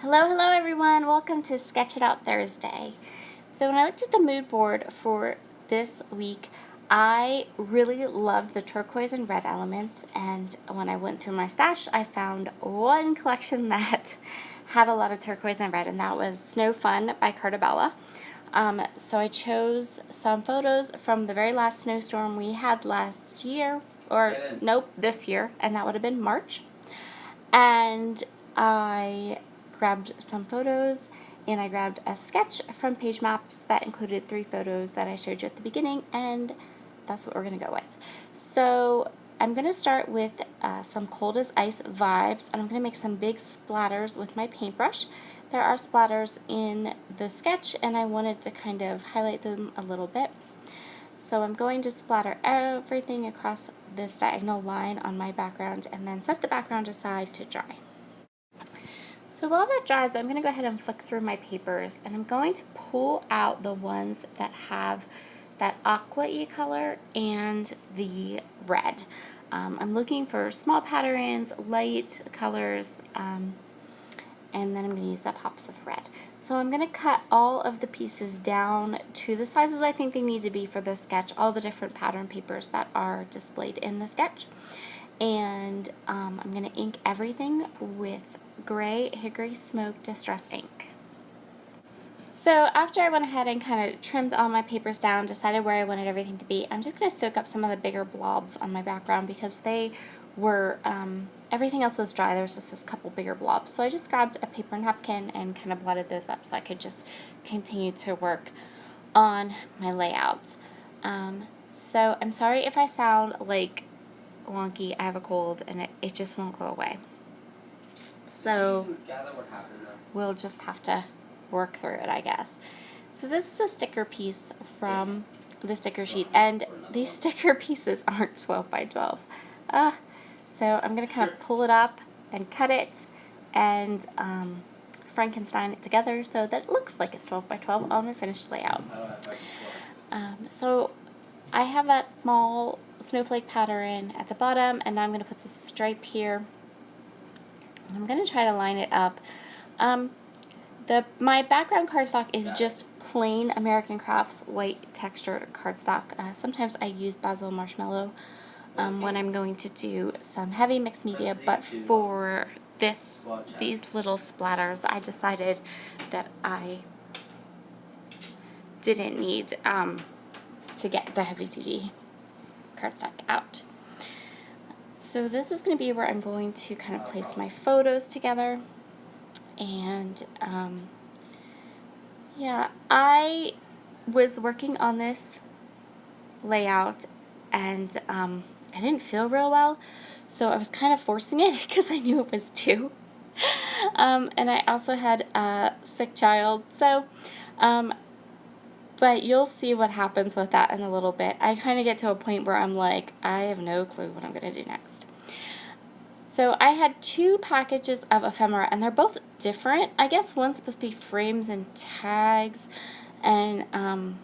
Hello everyone, welcome to Sketch It Out Thursday. So when I looked at the mood board for this week, I really loved the turquoise and red elements, and when I went through my stash, I found one collection that had a lot of turquoise and red, and that was Snow Fun by Cartabella. So I chose some photos from the very last snowstorm we had last year, or nope, this year, and that would have been March. And I grabbed some photos, and I grabbed a sketch from Page Maps that included 3 photos that I showed you at the beginning, and that's what we're going to go with. So I'm going to start with some cold as ice vibes, and I'm going to make some big splatters with my paintbrush. There are splatters in the sketch, and I wanted to kind of highlight them a little bit. So I'm going to splatter everything across this diagonal line on my background and then set the background aside to dry. So while that dries, I'm going to go ahead and flick through my papers, and I'm going to pull out the ones that have that aqua-y color and the red. I'm looking for small patterns, light colors, and then I'm going to use the pops of red. So I'm going to cut all of the pieces down to the sizes I think they need to be for the sketch, all the different pattern papers that are displayed in the sketch. And I'm going to ink everything with gray Hickory Smoke Distress ink. So after I went ahead and kind of trimmed all my papers down, decided where I wanted everything to be, I'm just going to soak up some of the bigger blobs on my background because they were, everything else was dry. There was just this couple bigger blobs. So I just grabbed a paper napkin and kind of blotted those up so I could just continue to work on my layouts. So I'm sorry if I sound like wonky. I have a cold and it just won't go away. So we'll just have to work through it, I guess. So this is a sticker piece from the sticker sheet, and these sticker pieces aren't 12 by 12. So I'm going to kind of pull it up and cut it and Frankenstein it together so that it looks like it's 12 by 12 on my finished layout. So I have that small snowflake pattern at the bottom, and now I'm going to put this stripe here. I'm going to try to line it up. My background cardstock is just plain American Crafts white textured cardstock. Sometimes I use Basil Marshmallow when I'm going to do some heavy mixed media, but for these little splatters, I decided that I didn't need to get the heavy duty cardstock out. So this is going to be where I'm going to kind of place my photos together. And yeah, I was working on this layout, and I didn't feel real well, so I was kind of forcing it because I knew it was due. And I also had a sick child, so but you'll see what happens with that in a little bit. I kind of get to a point where I'm like, I have no clue what I'm going to do next. So I had 2 packages of ephemera, and they're both different. I guess one's supposed to be frames and tags, and I'm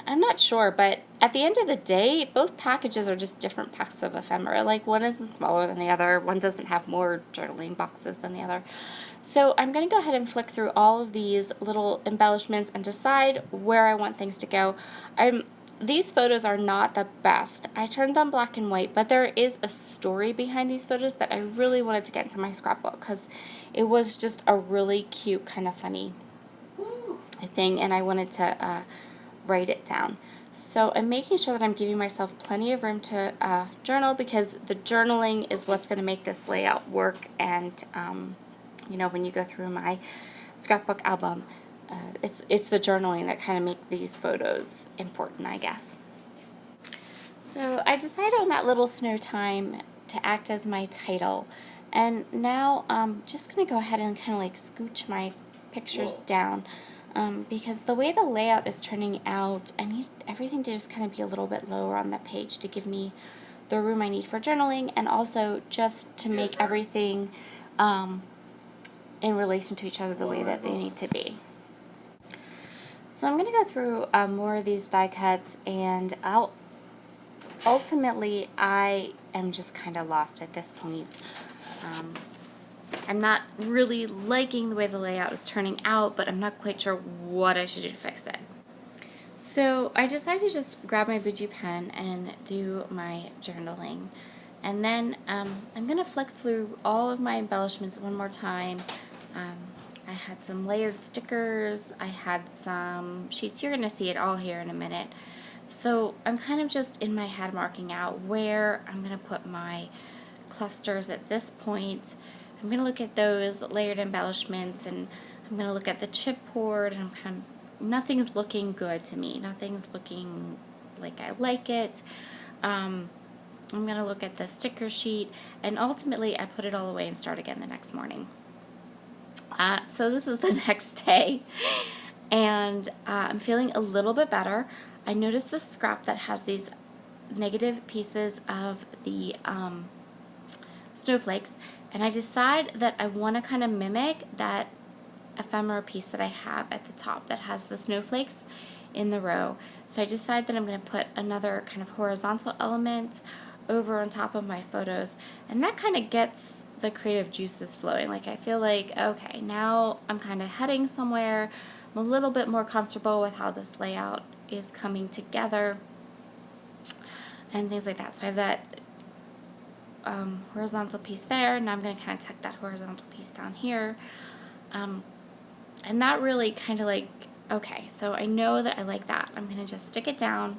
not sure, but at the end of the day, both packages are just different packs of ephemera. Like, one isn't smaller than the other, one doesn't have more journaling boxes than the other. So I'm going to go ahead and flick through all of these little embellishments and decide where I want things to go. These photos are not the best. I turned them black and white, but there is a story behind these photos that I really wanted to get into my scrapbook because it was just a really cute, kind of funny thing, and I wanted to write it down. So I'm making sure that I'm giving myself plenty of room to journal, because the journaling is what's going to make this layout work. And you know, when you go through my scrapbook album, it's the journaling that kind of make these photos important, I guess. So I decided on that little SnowTime to act as my title, and now I'm just going to go ahead and kind of like scooch my pictures down, because the way the layout is turning out, I need everything to just kind of be a little bit lower on the page to give me the room I need for journaling, and also just to make everything in relation to each other the way that they need to be. So I'm going to go through more of these die cuts, and ultimately I am just kind of lost at this point. I'm not really liking the way the layout is turning out, but I'm not quite sure what I should do to fix it. So I decided to just grab my Bougie pen and do my journaling. And then I'm going to flick through all of my embellishments one more time. I had some layered stickers. I had some sheets. You're going to see it all here in a minute. So I'm kind of just in my head marking out where I'm going to put my clusters at this point. I'm going to look at those layered embellishments, and I'm going to look at the chipboard, and I'm kind of, nothing's looking good to me. Nothing's looking like I like it. I'm going to look at the sticker sheet, and ultimately I put it all away and start again the next morning. So this is the next day, and I'm feeling a little bit better. I noticed the scrap that has these negative pieces of the snowflakes, and I decide that I want to kind of mimic that ephemera piece that I have at the top that has the snowflakes in the row. So I decide that I'm going to put another kind of horizontal element over on top of my photos, and that kind of gets the creative juices flowing. Like, I feel like, okay, now I'm kind of heading somewhere. I'm a little bit more comfortable with how this layout is coming together and things like that. So I have that horizontal piece there. Now I'm going to kind of tuck that horizontal piece down here. And that really kind of like, okay, so I know that I like that. I'm going to just stick it down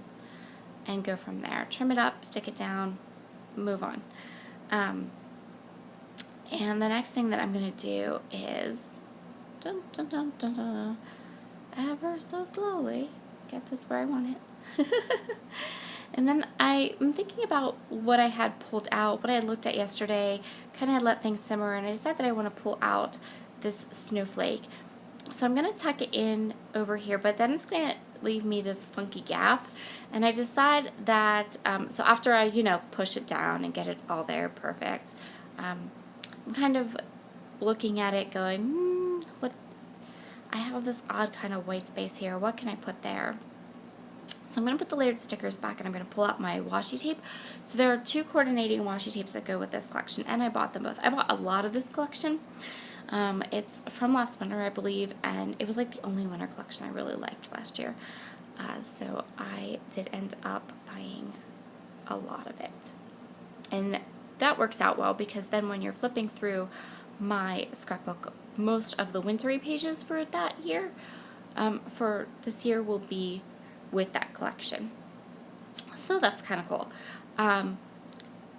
and go from there. Trim it up, stick it down, move on. And the next thing that I'm going to do is, dun, dun, dun, dun, dun, ever so slowly, get this where I want it. And then I'm thinking about what I had pulled out, what I had looked at yesterday, kind of had let things simmer, and I decided that I want to pull out this snowflake. So I'm going to tuck it in over here, but then it's going to leave me this funky gap. And I decide that, so after I, push it down and get it all there perfect, I'm kind of looking at it going, what? I have this odd kind of white space here. What can I put there? So I'm going to put the layered stickers back, and I'm going to pull out my washi tape. So there are 2 coordinating washi tapes that go with this collection, and I bought them both. I bought a lot of this collection. It's from last winter, I believe, and it was like the only winter collection I really liked last year. So I did end up buying a lot of it. And that works out well, because then when you're flipping through my scrapbook, most of the wintry pages for that year, for this year, will be with that collection. So that's kind of cool.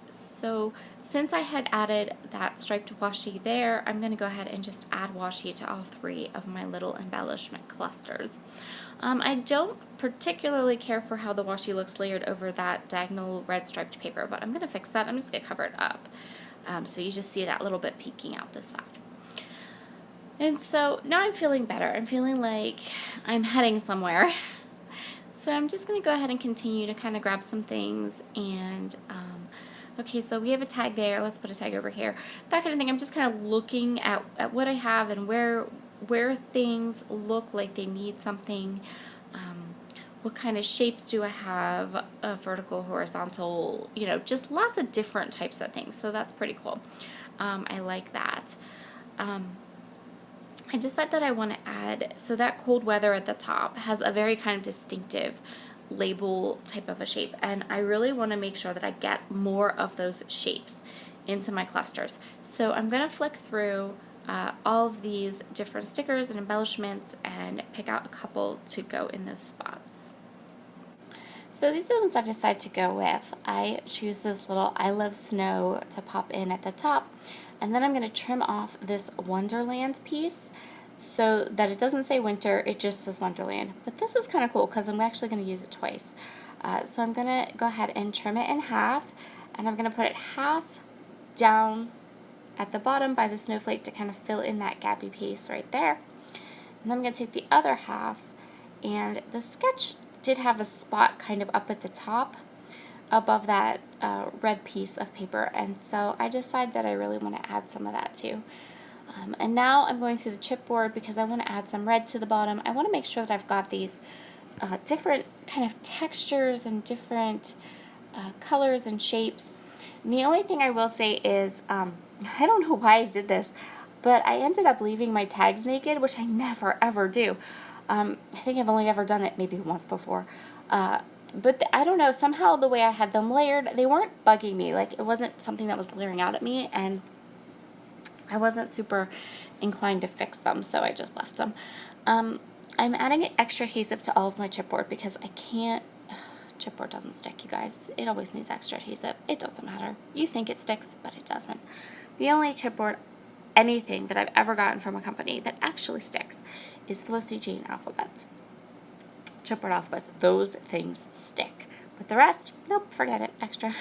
So since I had added that striped washi there, I'm going to go ahead and just add washi to all 3 of my little embellishment clusters. I don't particularly care for how the washi looks layered over that diagonal red striped paper, but I'm going to fix that. I'm just going to cover it up. So you just see that little bit peeking out this side. And so now I'm feeling better. I'm feeling like I'm heading somewhere. So I'm just going to go ahead and continue to kind of grab some things, and okay, so we have a tag there. Let's put a tag over here. That kind of thing. I'm just kind of looking at what I have and where things look like they need something. What kind of shapes do I have? Vertical, horizontal, just lots of different types of things. So that's pretty cool. I like that. I decided that I want to add, so that cold weather at the top has a very kind of distinctive label type of a shape, and I really want to make sure that I get more of those shapes into my clusters. So I'm going to flick through all of these different stickers and embellishments and pick out a couple to go in those spots. So these are the ones I decided to go with. I choose this little I Love Snow to pop in at the top, and then I'm going to trim off this Wonderland piece so that it doesn't say winter, it just says Wonderland. But this is kind of cool because I'm actually going to use it twice. So I'm going to go ahead and trim it in half, and I'm going to put it half down at the bottom by the snowflake to kind of fill in that gappy piece right there. And then I'm going to take the other half, and the sketch did have a spot kind of up at the top above that red piece of paper, and so I decided that I really want to add some of that too. And now I'm going through the chipboard because I want to add some red to the bottom. I want to make sure that I've got these different kind of textures and different colors and shapes. And the only thing I will say is, I don't know why I did this. but I ended up leaving my tags naked, which I never ever do. I think I've only ever done it maybe once before. But I don't know, somehow the way I had them layered, they weren't bugging me. Like, it wasn't something that was glaring out at me, and I wasn't super inclined to fix them, so I just left them. I'm adding extra adhesive to all of my chipboard because I can't, chipboard doesn't stick, you guys. It always needs extra adhesive. It doesn't matter. You think it sticks, but it doesn't. The only chipboard, anything that I've ever gotten from a company that actually sticks is Felicity Jane alphabets. Chipboard alphabets, those things stick. But the rest, nope, forget it. Extra.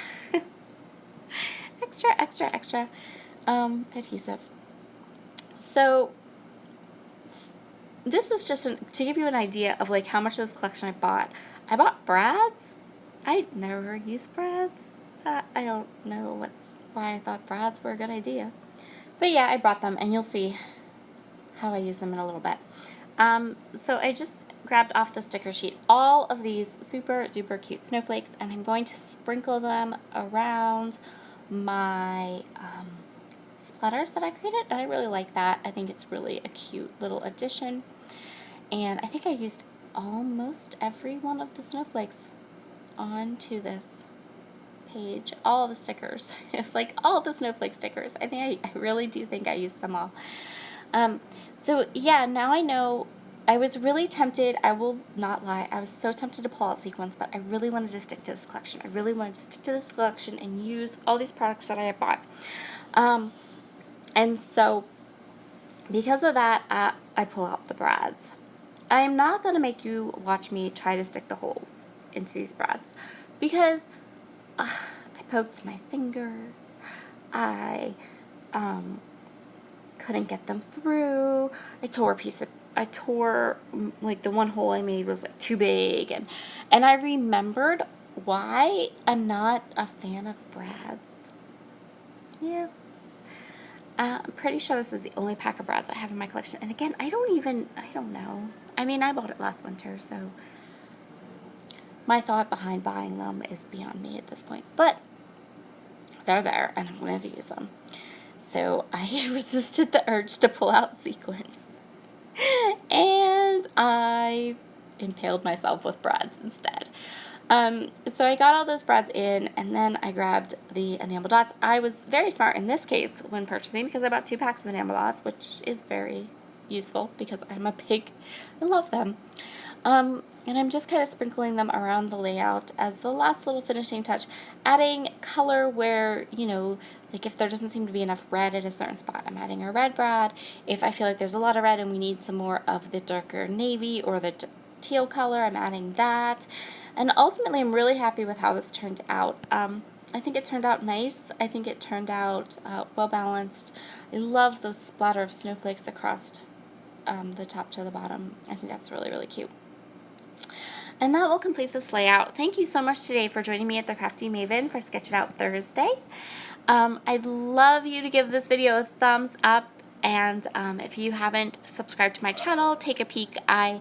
extra adhesive. So this is just to give you an idea of like how much of this collection I bought. I bought brads. I never used brads. I don't know why I thought brads were a good idea. But yeah, I bought them, and you'll see how I use them in a little bit. So I just grabbed off the sticker sheet all of these super duper cute snowflakes, and I'm going to sprinkle them around my splatters that I created, and I really like that. I think it's really a cute little addition, and I think I used almost every one of the snowflakes onto this page. All the stickers. It's like all the snowflake stickers. I really do think I used them all. So yeah, now I know. I was really tempted, I will not lie, I was so tempted to pull out sequins, but I really wanted to stick to this collection. I really wanted to stick to this collection and use all these products that I had bought. And so, because of that, I pull out the brads. I am not going to make you watch me try to stick the holes into these brads, because I poked my finger, I couldn't get them through, I tore, like, the one hole I made was, like, too big, and I remembered why I'm not a fan of brads. Yeah. I'm pretty sure this is the only pack of brads I have in my collection, and again, I don't know. I mean, I bought it last winter, so my thought behind buying them is beyond me at this point, but they're there, and I'm going to use them. So I resisted the urge to pull out sequins. And I impaled myself with brads instead. So I got all those brads in, and then I grabbed the enamel dots. I was very smart in this case when purchasing, because I bought 2 packs of enamel dots, which is very useful because I love them. And I'm just kind of sprinkling them around the layout as the last little finishing touch, adding color where, you know, like if there doesn't seem to be enough red at a certain spot, I'm adding a red brad. If I feel like there's a lot of red and we need some more of the darker navy or the teal color, I'm adding that. And ultimately, I'm really happy with how this turned out. I think it turned out nice. I think it turned out well balanced. I love those splatter of snowflakes across the top to the bottom. I think that's really, really cute. And that will complete this layout. Thank you so much today for joining me at the Crafty Maven for Sketch It Out Thursday. I'd love you to give this video a thumbs up, and if you haven't subscribed to my channel, take a peek. I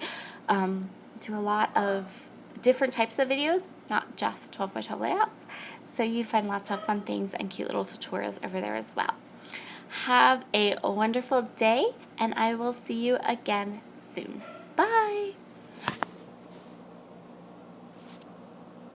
do a lot of different types of videos, not just 12 by 12 layouts, so you'd find lots of fun things and cute little tutorials over there as well. Have a wonderful day, and I will see you again soon. Bye!